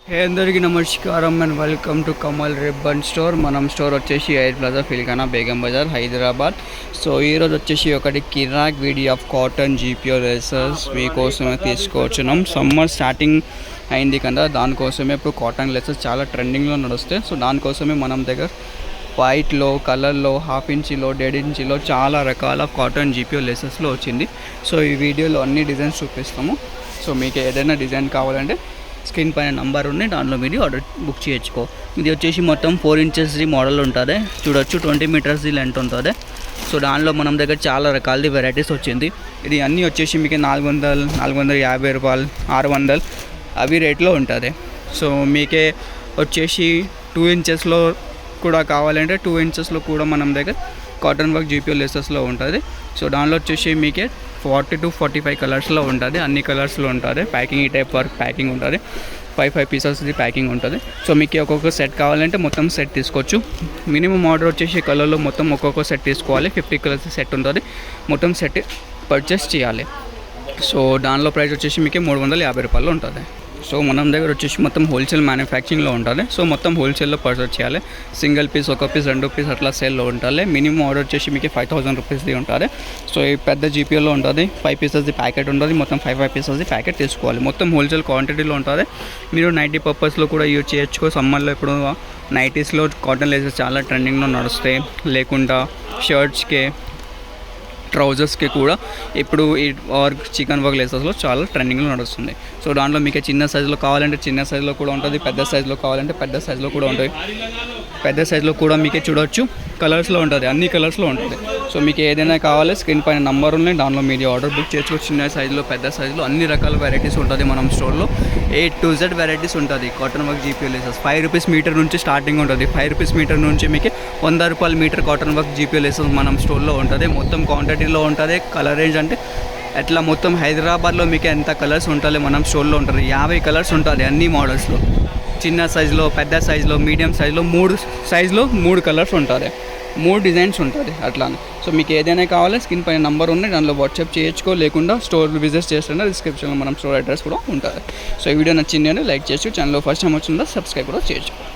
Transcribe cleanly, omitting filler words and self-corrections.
హే అందరికీ నమస్కారం and welcome to Kamal Ribbon Store. మనం స్టోర్ వచ్చేసి Air Plaza Feelkhana Begum Bazaar Hyderabad. So ఈరోజు వచ్చేసి ఒకటి కిరాక్ video of cotton GPO laces మీకోసమే తీసుకొచ్చినాం. సమ్మర్ స్టార్టింగ్ అయింది కదా, దానికోసమే ఇప్పుడు కాటన్ లెసెస్ చాలా ట్రెండింగ్లో నడుస్తాయి. సో దానికోసమే మనం దగ్గర వైట్లో, కలర్లో, హాఫ్ ఇంచీలో, 1.5 ఇంచీలో చాలా రకాల కాటన్ జీపీఓ లెసెస్లో వచ్చింది. సో ఈ వీడియోలో అన్ని డిజైన్స్ చూపిస్తాము. సో మీకు ఏదైనా డిజైన్ కావాలంటే స్క్రీన్ పైన నంబర్ ఉంది, దాంట్లో మీరు ఆర్డర్ బుక్ చేయొచ్చుకో. ఇది వచ్చేసి మొత్తం 4 ఇంచెస్ మోడల్ ఉంటుంది, చూడొచ్చు. 20 మీటర్స్ లెంత్ ఉంటుంది. సో దానిలో మనం దగ్గర చాలా రకాల వెరైటీస్ వచ్చింది. ఇది అన్నీ వచ్చేసి మీకు 400, 450 రూపాయలు, 600 అవి రేట్లో ఉంటుంది. సో మీకే వచ్చేసి 2 ఇంచెస్లో కూడా కావాలంటే 2 ఇంచెస్లో కూడా మనం దగ్గర కాటన్ వర్క్ జీపీఓ లెసెస్లో ఉంటుంది. సో దానిలో వచ్చేసి మీకే 40 to 45 కలర్స్లో ఉంటుంది, అన్ని కలర్స్లో ఉంటుంది. ప్యాకింగ్ ఈ టైప్ వర్క్ ప్యాకింగ్ ఉంటుంది, 5 పీసెస్ది ప్యాకింగ్ ఉంటుంది. సో మీకు ఒక్కొక్క సెట్ కావాలంటే మొత్తం సెట్ తీసుకోవచ్చు. మినిమం ఆర్డర్ వచ్చేసి కలర్లో మొత్తం ఒక్కొక్క సెట్ తీసుకోవాలి. 50 కలర్స్ సెట్ ఉంటుంది, మొత్తం సెట్ పర్చేస్ చేయాలి. సో దానిలో ప్రైస్ వచ్చేసి మీకు 350 రూపాయలు ఉంటుంది. సో మనం దగ్గర వచ్చేసి మొత్తం హోల్సేల్ మ్యానుఫ్యాక్చరింగ్లో ఉంటుంది. సో మొత్తం హోల్సేల్లో పర్చేస్ చేయాలి. సింగిల్ పీస్, ఒక పీస్, 2 పీస్ అట్లా సేల్లో ఉంటుంది. మినిమం ఆర్డర్ వచ్చేసి మీకు 5000 రూపీస్ది ఉంటుంది. సో ఈ పెద్ద జీపీఓలో ఉంటుంది, 5 పీసెస్ది ప్యాకెట్ ఉంటుంది. మొత్తం 5 పీసెస్ది ప్యాకెట్ తీసుకోవాలి. మొత్తం హోల్సేల్ క్వాంటిటీలో ఉంటుంది. మీరు నైటీ పర్పస్లో కూడా యూజ్ చేయొచ్చు. సమ్మర్లో ఇప్పుడు నైటీస్లో కాటన్ లెసెస్ చాలా ట్రెండింగ్లో నడుస్తాయి. లేకుండా షర్ట్స్కి, ట్రౌజర్స్కి కూడా ఇప్పుడు ఈ వర్క్ చికెన్ వర్క్ లెసెస్లో చాలా ట్రెండింగ్లో నడుస్తుంది. సో దాంట్లో మీకు చిన్న సైజులో కావాలంటే చిన్న సైజులో కూడా ఉంటుంది, పెద్ద సైజులో కావాలంటే పెద్ద సైజులో కూడా ఉంటుంది. పెద్ద సైజులో కూడా మీకే చూడవచ్చు, కలర్స్లో ఉంటుంది, అన్ని కలర్స్లో ఉంటుంది. సో మీకు ఏదైనా కావాలి స్క్రీన్ పైన నంబర్ ఉన్నాయి, దానిలో మీరు ఆర్డర్ బుక్ చేసుకోవచ్చు. చిన్న సైజులో, పెద్ద సైజులో అన్ని రకాల వెరైటీస్ ఉంటుంది మనం స్టోర్లో. A to Z వెరైటీస్ ఉంటుంది. Cotton work GPO laces 5 rupees metre నుంచి స్టార్టింగ్ ఉంటుంది. 5 రూపీస్ మీటర్ నుంచి మీకు 100 రూపాయల metre cotton work GPO laces మనం స్టోర్లో ఉంటుంది. మొత్తం క్వాంటిటీలో ఉంటుంది. కలర్ రేంజ్ అంటే ఎట్లా మొత్తం హైదరాబాద్లో మీకు ఎంత కలర్స్ ఉంటుంది మనం స్టోర్లో ఉంటుంది. 50 కలర్స్ ఉంటుంది అన్ని మోడల్స్లో. చిన్న సైజులో, పెద్ద సైజులో, మీడియం సైజులో 3 సైజులో 3 కలర్స్ ఉంటుంది, 3 డిజైన్స్ ఉంటుంది అట్లానే. సో మీకు ఏదైనా కావాలి స్క్రీన్ పైన నంబర్ ఉంది, దానిలో వాట్సాప్ చేయొచ్చుకో. లేకుండా స్టోర్ విజిట్ చేస్తున్నా డిస్క్రిప్షన్లో మనం స్టోర్ అడ్రస్ కూడా ఉంటుంది. సో ఈ వీడియో నచ్చింది అని లైక్ చేయొచ్చు. ఛానల్లో ఫస్ట్ టైం వచ్చిందో సబ్స్క్రైబ్ కూడా చేయొచ్చు.